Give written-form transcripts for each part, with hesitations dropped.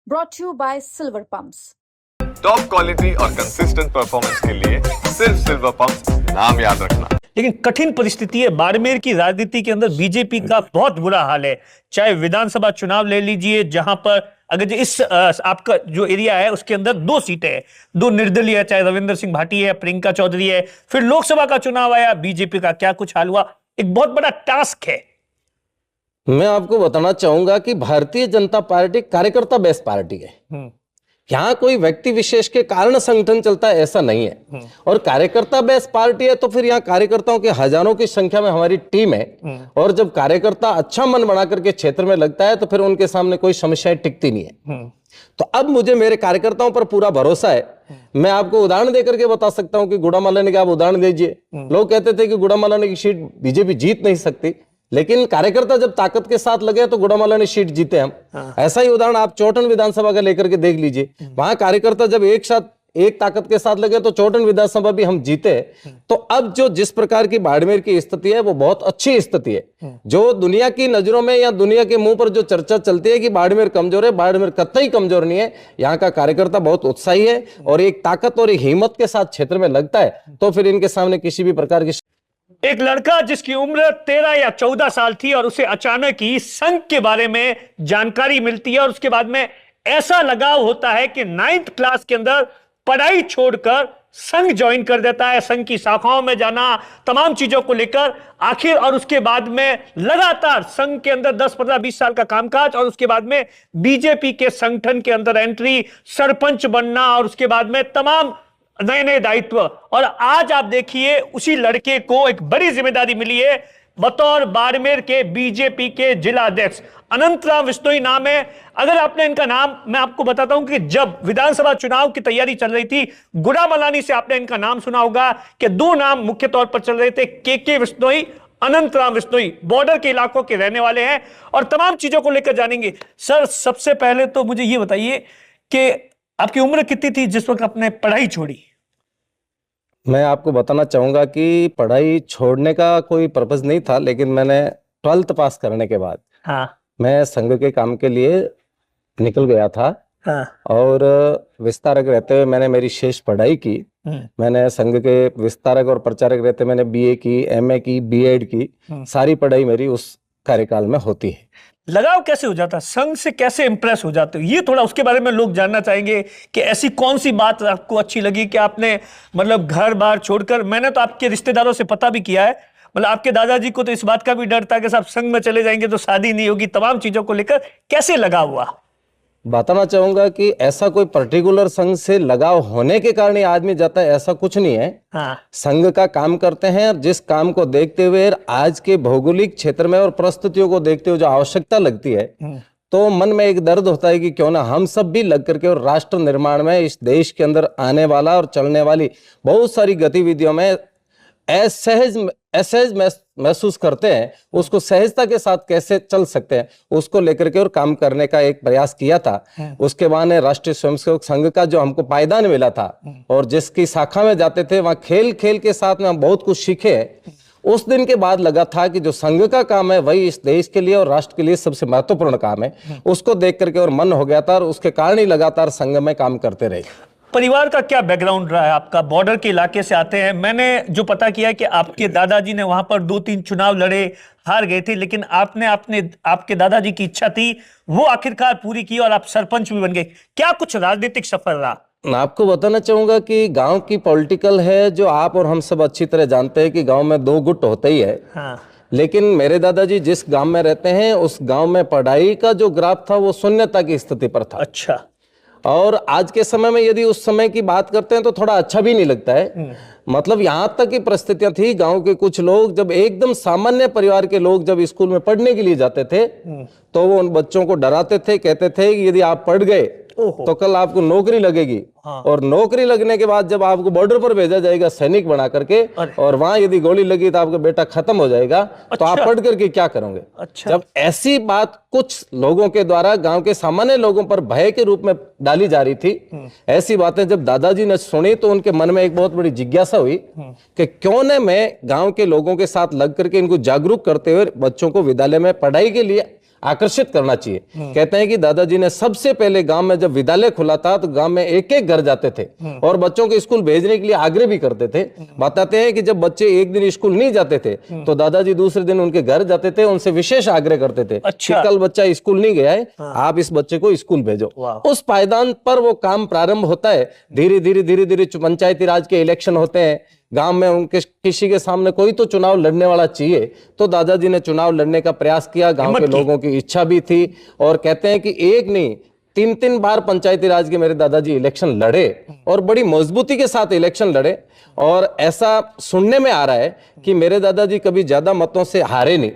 brought to you by Silver Pumps. Top quality और consistent performance के लिए सिर्फ सिल्वर पंप्स नाम याद रखना। लेकिन कठिन परिस्थिति है। बाड़मेर की राजनीति के अंदर बीजेपी का बहुत बुरा हाल है। चाहे विधानसभा चुनाव ले लीजिए, जहां पर अगर इस आपका जो एरिया है उसके अंदर 2 सीटें हैं, 2 निर्दलीय है, चाहे रविंद्र सिंह भाटी है, प्रियंका चौधरी है। फिर लोकसभा का चुनाव आया, बीजेपी का क्या कुछ हाल हुआ, एक बहुत बड़ा टास्क है। मैं आपको बताना चाहूंगा कि भारतीय जनता पार्टी कार्यकर्ता बेस्ड पार्टी है। यहाँ कोई व्यक्ति विशेष के कारण संगठन चलता है ऐसा नहीं है। और कार्यकर्ता बेस्ड पार्टी है तो फिर यहाँ कार्यकर्ताओं के हजारों की संख्या में हमारी टीम है। और जब कार्यकर्ता अच्छा मन बना करके क्षेत्र में लगता है तो फिर उनके सामने कोई समस्याएं टिकती नहीं है। तो अब मुझे मेरे कार्यकर्ताओं पर पूरा भरोसा है। मैं आपको उदाहरण देकर के बता सकता हूं कि गुड़ामालानी का आप उदाहरण दीजिए। लोग कहते थे कि गुड़ामालानी की सीट बीजेपी जीत नहीं सकती, लेकिन कार्यकर्ता जब ताकत के साथ लगे तो गुड़ामालानी सीट जीते हम। ऐसा ही उदाहरण आप चौटन विधानसभा का लेकर के देख लीजिए। वहां कार्यकर्ता जब एक ताकत के साथ लगे तो चौटन विधानसभा भी हम जीते। तो अब जो जिस प्रकार की बाड़मेर की स्थिति है वो बहुत अच्छी स्थिति है। जो दुनिया की नजरों में या दुनिया के मुंह पर जो चर्चा चलती है कि बाड़मेर कमजोर है, बाड़मेर कतई कमजोर नहीं है। यहाँ का कार्यकर्ता बहुत उत्साही है और एक ताकत और एक हिम्मत के साथ क्षेत्र में लगता है तो फिर इनके सामने किसी भी प्रकार की। एक लड़का जिसकी उम्र 13 या 14 साल थी और उसे अचानक ही संघ के बारे में जानकारी मिलती है और उसके बाद में ऐसा लगाव होता है कि 9th क्लास के अंदर पढ़ाई छोड़कर संघ ज्वाइन कर देता है। संघ की शाखाओं में जाना, तमाम चीजों को लेकर आखिर, और उसके बाद में लगातार संघ के अंदर 10, 15, 20 साल का कामकाज और उसके बाद में बीजेपी के संगठन के अंदर एंट्री, सरपंच बनना और उसके बाद में तमाम नए नए दायित्व। और आज आप देखिए उसी लड़के को एक बड़ी जिम्मेदारी मिली है बतौर बाड़मेर के बीजेपी के जिला अध्यक्ष। अनंतराम विश्नोई नाम है। अगर आपने इनका नाम, मैं आपको बताता हूं कि जब विधानसभा चुनाव की तैयारी चल रही थी, गुड़ामालानी से आपने इनका नाम सुना होगा कि 2 नाम मुख्य तौर पर चल रहे थे, के विश्नोई, अनंतराम विश्नोई। बॉर्डर के इलाकों के रहने वाले हैं और तमाम चीजों को लेकर जानेंगे। सर, सबसे पहले तो मुझे यह बताइए कि आपकी उम्र कितनी थी जिस वक्त आपने पढ़ाई छोड़ी? मैं आपको बताना चाहूंगा कि पढ़ाई छोड़ने का कोई पर्पस नहीं था, लेकिन मैंने 12th पास करने के बाद मैं संघ के काम के लिए निकल गया था। और विस्तारक रहते हुए मैंने मेरी शेष पढ़ाई की। मैंने संघ के विस्तारक और प्रचारक रहते मैंने बीए की, एमए की, बीएड की, सारी पढ़ाई मेरी उस कार्यकाल में होती है। लगाव कैसे हो जाता, संघ से कैसे इंप्रेस हो जाते हो, ये थोड़ा उसके बारे में लोग जानना चाहेंगे कि ऐसी कौन सी बात आपको अच्छी लगी कि आपने मतलब घर बार छोड़कर, मैंने तो आपके रिश्तेदारों से पता भी किया है, मतलब आपके दादाजी को तो इस बात का भी डर था कि साहब संघ में चले जाएंगे तो शादी नहीं होगी, तमाम चीजों को लेकर कैसे लगाव हुआ? बताना चाहूंगा कि ऐसा कोई पर्टिकुलर संघ से लगाव होने के कारण आदमी जाता है ऐसा कुछ नहीं है। संघ का काम करते हैं और जिस काम को देखते हुए आज के भौगोलिक क्षेत्र में और परिस्थितियों को देखते हुए जो आवश्यकता लगती है तो मन में एक दर्द होता है कि क्यों ना हम सब भी लग करके और राष्ट्र निर्माण में, इस देश के अंदर आने वाला और चलने वाली बहुत सारी गतिविधियों में असहज महसूस करते हैं, उसको सहजता के साथ कैसे चल सकते हैं उसको लेकर के और काम करने का एक प्रयास किया था। उसके बाद राष्ट्रीय स्वयंसेवक संघ का जो हमको पायदान मिला था और जिसकी शाखा में जाते थे वहां खेल खेल के साथ में हम बहुत कुछ सीखे। उस दिन के बाद लगा था कि जो संघ का काम है वही इस देश के लिए और राष्ट्र के लिए सबसे महत्वपूर्ण काम है। उसको देख करके और मन हो गया था और उसके कारण ही लगातार संघ में काम करते रहे। परिवार का क्या बैकग्राउंड रहा है आपका? बॉर्डर के इलाके से आते हैं। मैंने जो पता किया कि आपके दादाजी ने वहां पर 2-3 चुनाव लड़े, हार गए थे, लेकिन आपके दादाजी की इच्छा थी वो आखिरकार पूरी की और आप सरपंच भी बन गए। क्या कुछ राजनीतिक सफर रहा? मैं आपको बताना चाहूंगा कि गांव की पॉलिटिकल है जो आप और हम सब अच्छी तरह जानते हैं कि गांव में 2 गुट होते ही है। लेकिन मेरे दादाजी जिस गांव में रहते हैं उस गांव में पढ़ाई का जो ग्राफ था वो शून्यता की स्थिति पर था। अच्छा। और आज के समय में यदि उस समय की बात करते हैं तो थोड़ा अच्छा भी नहीं लगता है। मतलब यहाँ तक की परिस्थितियां थी, गांव के कुछ लोग जब एकदम सामान्य परिवार के लोग जब स्कूल में पढ़ने के लिए जाते थे तो वो उन बच्चों को डराते थे, कहते थे कि यदि आप पढ़ गए तो कल आपको नौकरी लगेगी। और नौकरी लगने के बाद जब आपको बॉर्डर पर भेजा जाएगा सैनिक बना करके और वहां यदि गोली लगी तो आपका बेटा खत्म हो जाएगा। तो आप पढ़ करके क्या करोगे? जब ऐसी बात कुछ लोगों के द्वारा गांव के सामान्य लोगों पर भय के रूप में डाली जा रही थी, ऐसी बातें जब दादाजी ने सुनी तो उनके मन में एक बहुत बड़ी जिज्ञासा हुई कि क्यों न मैं गांव के लोगों के साथ लग करके इनको जागरूक करते हुए बच्चों को विद्यालय में पढ़ाई के लिए आकर्षित करना चाहिए। कहते हैं कि दादाजी ने सबसे पहले गांव में जब विद्यालय खुला था तो गांव में एक एक घर जाते थे और बच्चों को स्कूल भेजने के लिए आग्रह भी करते थे। बताते हैं कि जब बच्चे एक दिन स्कूल नहीं जाते थे तो दादाजी दूसरे दिन उनके घर जाते थे, उनसे विशेष आग्रह करते थे कि कल बच्चा स्कूल नहीं गया है, आप इस बच्चे को स्कूल भेजो। उस पायदान पर वो काम प्रारंभ होता है। धीरे धीरे पंचायती राज के इलेक्शन होते हैं, गांव में उनके किसी के सामने कोई तो चुनाव लड़ने वाला चाहिए, तो दादाजी ने चुनाव लड़ने का प्रयास किया। गांव के लोगों की इच्छा भी थी और कहते हैं कि एक नहीं 3-3 बार पंचायती राज के मेरे दादाजी इलेक्शन लड़े और बड़ी मजबूती के साथ इलेक्शन लड़े। और ऐसा सुनने में आ रहा है कि मेरे दादाजी कभी ज्यादा मतों से हारे नहीं।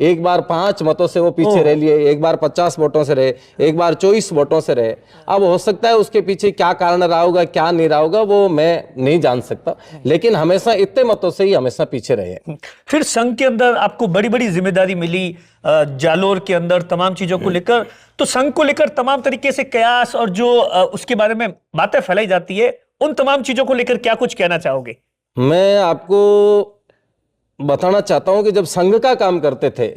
एक बार 5 मतों से वो पीछे रह लिए, एक बार 50 वोटों से रहे, एक बार 24 वोटों से रहे। अब हो सकता है उसके पीछे क्या कारण रहा होगा, क्या नहीं रहा होगा, वो मैं नहीं जान सकता, लेकिन हमेशा इतने मतों से ही हमेशा पीछे रहे। फिर संघ के अंदर आपको बड़ी बड़ी जिम्मेदारी मिली, जालोर के अंदर तमाम चीजों को लेकर, तो संघ को लेकर तमाम तरीके से कयास और जो उसके बारे में बातें फैलाई जाती है, उन तमाम चीजों को लेकर क्या कुछ कहना चाहोगे? मैं आपको बताना चाहता हूं कि जब संघ का काम करते थे,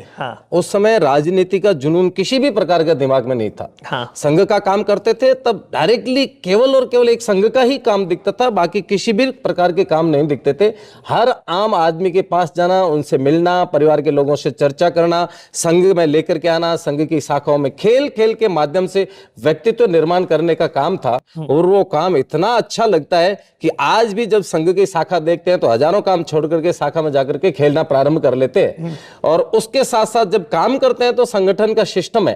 उस समय राजनीति का जुनून किसी भी प्रकार का दिमाग में नहीं था। संघ का काम करते थे तब डायरेक्टली केवल और केवल एक संघ का ही काम दिखता था, बाकी किसी भी प्रकार के काम नहीं दिखते थे। हर आम आदमी के पास जाना, उनसे मिलना, परिवार के लोगों से चर्चा करना, संघ में लेकर के आना, संघ की शाखाओं में खेल खेल के माध्यम से व्यक्तित्व निर्माण करने का काम था। और वो काम इतना अच्छा लगता है कि आज भी जब संघ की शाखा देखते हैं तो हजारों काम छोड़ करके शाखा में जाकर के खेलना प्रारंभ कर लेते हैं। और उसके साथ साथ जब काम करते हैं तो संगठन का सिस्टम है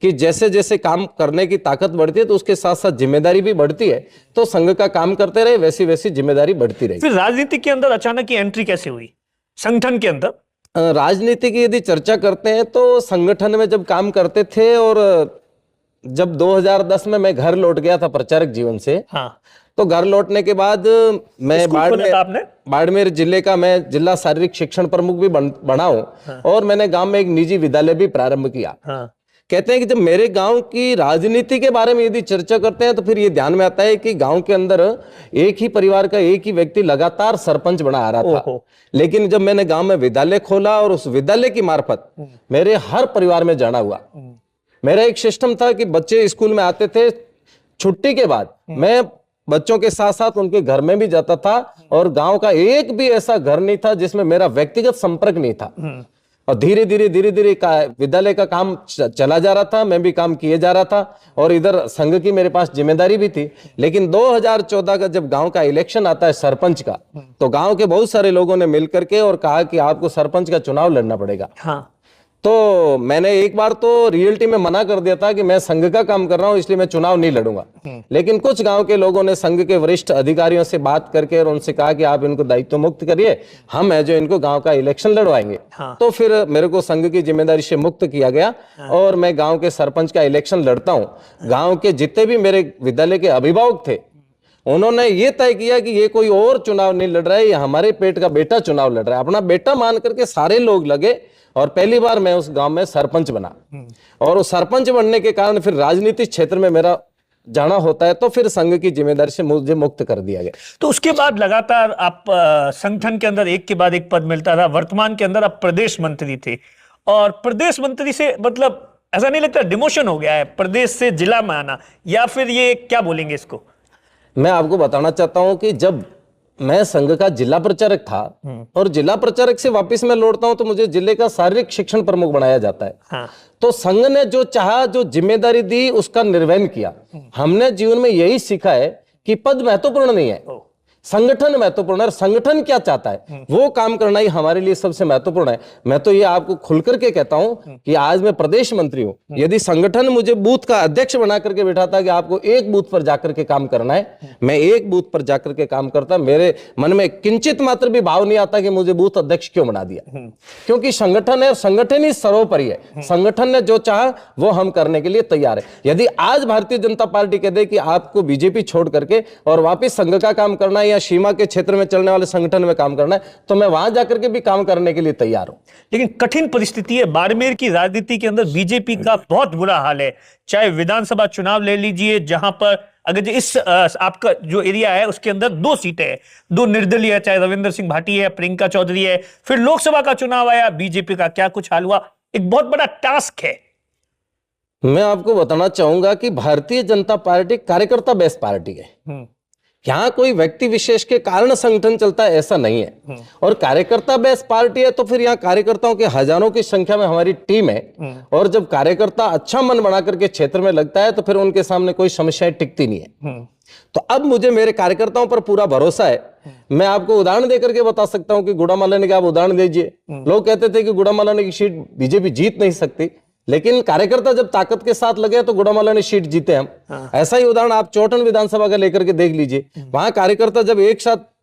कि जैसे जैसे काम करने की ताकत बढ़ती है तो उसके साथ साथ जिम्मेदारी भी बढ़ती है। तो संघ का काम करते रहे, वैसी वैसी जिम्मेदारी बढ़ती रही। फिर राजनीति के अंदर अचानक की एंट्री कैसे हुई संगठन के अंदर? राजनीति की यदि चर्चा करते हैं तो संगठन में जब काम करते थे और जब 2010 में मैं घर लौट गया था प्रचारक जीवन से, तो घर लौटने के बाद मैं बाड़मेर जिले का मैं जिला शारीरिक शिक्षण प्रमुख भी बना हूं। और मैंने गांव में एक निजी विद्यालय भी प्रारंभ किया। कहते हैं कि जब मेरे गांव की राजनीति के बारे में यदि चर्चा करते हैं तो फिर ये ध्यान में आता है कि गांव के अंदर एक ही परिवार का एक ही व्यक्ति लगातार सरपंच बना आ रहा था। लेकिन जब मैंने गांव में विद्यालय खोला और उस विद्यालय की मार्फत मेरे हर परिवार में जाना हुआ। मेरा एक सिस्टम था कि बच्चे स्कूल में आते थे, छुट्टी के बाद मैं बच्चों के साथ साथ उनके घर में भी जाता था और गांव का एक भी ऐसा घर नहीं था जिसमें मेरा व्यक्तिगत संपर्क नहीं था। और धीरे धीरे विद्यालय का काम चला जा रहा था, मैं भी काम किए जा रहा था और इधर संघ की मेरे पास जिम्मेदारी भी थी। लेकिन 2014 का जब गांव का इलेक्शन आता है सरपंच का, तो गांव के बहुत सारे लोगों ने मिलकर के और कहा कि आपको सरपंच का चुनाव लड़ना पड़ेगा। तो मैंने एक बार तो रियलिटी में मना कर दिया था कि मैं संघ का काम कर रहा हूं इसलिए मैं चुनाव नहीं लड़ूंगा। लेकिन कुछ गांव के लोगों ने संघ के वरिष्ठ अधिकारियों से बात करके और उनसे कहा कि आप इनको दायित्व मुक्त करिए, हम है जो इनको गांव का इलेक्शन लड़वाएंगे। तो फिर मेरे को संघ की जिम्मेदारी से मुक्त किया गया और मैं गांव के सरपंच का इलेक्शन लड़ता हूं। गांव के जितने भी मेरे विद्यालय के अभिभावक थे उन्होंने ये तय किया कि ये कोई और चुनाव नहीं लड़ रहा है, ये हमारे पेट का बेटा चुनाव लड़ रहा है। अपना बेटा मान करके सारे लोग लगे और पहली बार मैं उस गांव में सरपंच बना। और उस सरपंच बनने के कारण फिर राजनीतिक क्षेत्र में मेरा जाना होता है, तो फिर संघ की जिम्मेदारी से मुझे मुक्त कर दिया गया। तो उसके बाद लगातार आप संगठन के अंदर एक के बाद एक पद मिलता था। वर्तमान के अंदर आप प्रदेश मंत्री थे और प्रदेश मंत्री से मतलब ऐसा नहीं लगता डिमोशन हो गया है, प्रदेश से जिला में आना, या फिर ये क्या बोलेंगे इसको? मैं आपको बताना चाहता हूं कि जब मैं संघ का जिला प्रचारक था और जिला प्रचारक से वापस मैं लौटता हूं तो मुझे जिले का शारीरिक शिक्षण प्रमुख बनाया जाता है। तो संघ ने जो चाहा, जो जिम्मेदारी दी, उसका निर्वहन किया। हमने जीवन में यही सीखा है कि पद महत्वपूर्ण नहीं है, संगठन महत्वपूर्ण है। संगठन क्या चाहता है वो काम करना ही हमारे लिए सबसे महत्वपूर्ण है। मैं तो ये आपको खुल करके कहता हूं कि आज मैं प्रदेश मंत्री हूं, यदि संगठन मुझे बूथ का अध्यक्ष बना करके बैठाता कि आपको एक बूथ पर जाकर के काम करना है, मैं एक बूथ पर जाकर के काम करता। मेरे मन में किंचित मात्र भी भाव नहीं आता कि मुझे बूथ अध्यक्ष क्यों बना दिया, क्योंकि संगठन है, संगठन ही सर्वोपरि है। संगठन ने जो चाहा वो हम करने के लिए तैयार है। यदि आज भारतीय जनता पार्टी कह दे कि आपको बीजेपी छोड़ करके और वापिस संघ का काम करना है या सीमा के क्षेत्र में चलने वाले संगठन में काम करना है, तो मैं वहां जाकर के भी काम करने के लिए तैयार हूं। लेकिन कठिन परिस्थिति है बाड़मेर की राजनीति के अंदर, बीजेपी का बहुत बुरा हाल है। चाहे विधानसभा चुनाव ले लीजिए, जहां पर अगर इस आपका जो एरिया है उसके अंदर 2 सीटें हैं, 2 निर्दलीय है, चाहे रविंद्र सिंह भाटी है, प्रियंका चौधरी है। फिर लोकसभा का चुनाव आया, बीजेपी का क्या कुछ हाल हुआ। एक बहुत बड़ा टास्क है मैं आपको बताना चाहूंगा कि भारतीय जनता पार्टी कार्यकर्ता बेस्ड पार्टी है। यहाँ कोई व्यक्ति विशेष के कारण संगठन चलता है ऐसा नहीं है। और कार्यकर्ता बेस्ड पार्टी है तो फिर यहाँ कार्यकर्ताओं के हजारों की संख्या में हमारी टीम है। और जब कार्यकर्ता अच्छा मन बना करके क्षेत्र में लगता है तो फिर उनके सामने कोई समस्याएं टिकती नहीं है। तो अब मुझे मेरे कार्यकर्ताओं पर पूरा भरोसा है। मैं आपको उदाहरण देकर के बता सकता हूं कि गुड़ामालानी का आप उदाहरण दीजिए। लोग कहते थे कि गुड़ामालानी की सीट बीजेपी जीत नहीं सकती, लेकिन कार्यकर्ता जब ताकत के साथ लगे तो गुड़ामालानी सीट जीते हम। ऐसा ही उदाहरण आप चौटन विधानसभा का लेकर के देख लीजिए। वहां कार्यकर्ता जब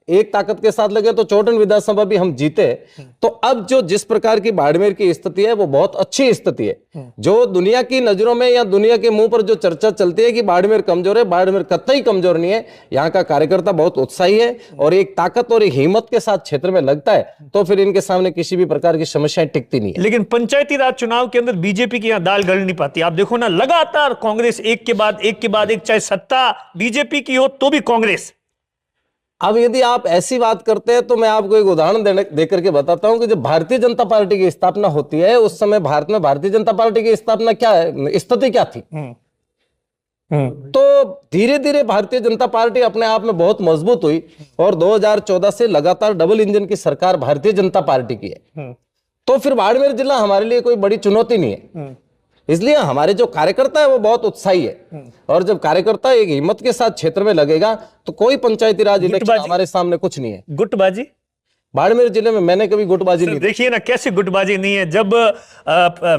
एक ताकत के साथ लगे तो चौटन विधानसभा भी हम जीते। तो अब जो जिस प्रकार की बाड़मेर की स्थिति है वो बहुत अच्छी स्थिति है। जो दुनिया की नजरों में या दुनिया के मुंह पर जो चर्चा चलती है कि बाड़मेर कमजोर है, बाड़मेर कतई कमजोर नहीं है। यहाँ का कार्यकर्ता बहुत उत्साही है और एक ताकत और एक हिम्मत के साथ क्षेत्र में लगता है तो फिर इनके सामने किसी भी प्रकार की समस्याएं टिकती नहीं है। लेकिन पंचायती राज चुनाव के अंदर बीजेपी की यहाँ दाल गल नहीं पाती। आप देखो ना, लगातार कांग्रेस एक के बाद एक, चाहे सत्ता बीजेपी की हो तो भी कांग्रेस। अब यदि आप ऐसी बात करते हैं तो मैं आपको एक उदाहरण देकर के बताता हूं कि जब भारतीय जनता पार्टी की स्थापना होती है उस समय भारत में भारतीय जनता पार्टी की स्थापना क्या है, स्थिति क्या थी। तो धीरे धीरे भारतीय जनता पार्टी अपने आप में बहुत मजबूत हुई और 2014 से लगातार डबल इंजन की सरकार भारतीय जनता पार्टी की है। तो फिर बाड़मेर जिला हमारे लिए कोई बड़ी चुनौती नहीं है। इसलिए हमारे जो कार्यकर्ता है वो बहुत उत्साही है। और जब कार्यकर्ता एक हिम्मत के साथ क्षेत्र में लगेगा तो कोई पंचायती राज इलेक्शन हमारे सामने कुछ नहीं है। गुटबाजी बाड़मेर जिले में मैंने कभी गुटबाजी नहीं देखिए ना, कैसे गुटबाजी नहीं है। जब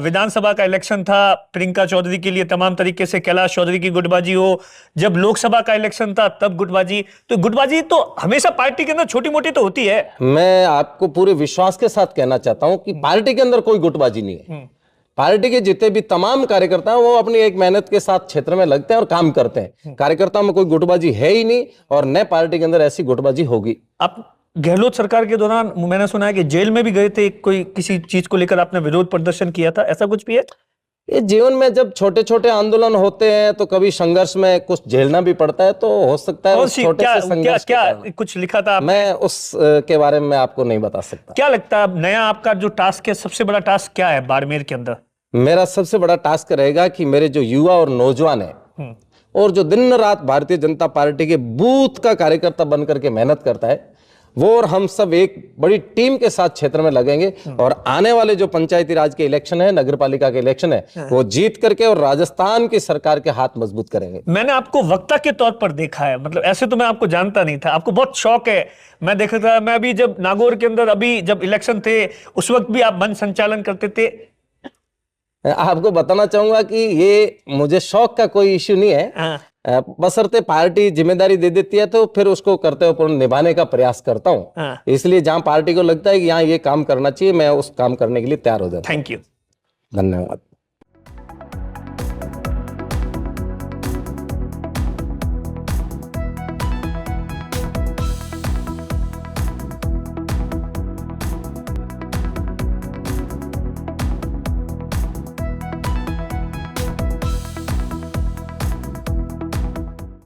विधानसभा का इलेक्शन था, प्रियंका चौधरी के लिए तमाम तरीके से कैलाश चौधरी की गुटबाजी हो, जब लोकसभा का इलेक्शन था तब गुटबाजी। तो गुटबाजी तो हमेशा पार्टी के अंदर छोटी मोटी तो होती है। मैं आपको पूरे विश्वास के साथ कहना चाहता हूं कि पार्टी के अंदर कोई गुटबाजी नहीं है। पार्टी के जितने भी तमाम कार्यकर्ता हैं वो अपनी एक मेहनत के साथ क्षेत्र में लगते हैं और काम करते हैं। कार्यकर्ताओं में कोई गुटबाजी है ही नहीं और न पार्टी के अंदर ऐसी गुटबाजी होगी। आप गहलोत सरकार के दौरान मैंने सुना है कि जेल में भी गए थे, कोई किसी चीज को लेकर आपने विरोध प्रदर्शन किया था, ऐसा कुछ भी है? ये जीवन में जब छोटे छोटे आंदोलन होते हैं तो कभी संघर्ष में कुछ झेलना भी पड़ता है, तो हो सकता है उस छोटे से संघर्ष क्या कुछ लिखा था आपने? मैं उस के बारे में आपको नहीं बता सकता। क्या लगता है नया आपका जो टास्क है, सबसे बड़ा टास्क क्या है बाड़मेर के अंदर? मेरा सबसे बड़ा टास्क रहेगा कि मेरे जो युवा और नौजवान है और जो दिन रात भारतीय जनता पार्टी के बूथ का कार्यकर्ता बनकर के मेहनत करता है, वो और हम सब एक बड़ी टीम के साथ क्षेत्र में लगेंगे और आने वाले जो पंचायती राज के इलेक्शन है, नगर पालिका के इलेक्शन है, वो जीत करके और राजस्थान की सरकार के हाथ मजबूत करेंगे। मैंने आपको वक्ता के तौर पर देखा है, मतलब ऐसे तो मैं आपको जानता नहीं था। आपको बहुत शौक है, मैं देखा था। मैं अभी जब नागौर के अंदर अभी जब इलेक्शन थे उस वक्त भी आप मंच संचालन करते थे। आपको बताना चाहूंगा कि ये मुझे शौक का कोई इश्यू नहीं है। बशर्ते पार्टी जिम्मेदारी दे देती है तो फिर उसको करते हुए निभाने का प्रयास करता हूं। इसलिए जहां पार्टी को लगता है कि यहाँ ये काम करना चाहिए, मैं उस काम करने के लिए तैयार हो जाता हूं। थैंक यू, धन्यवाद।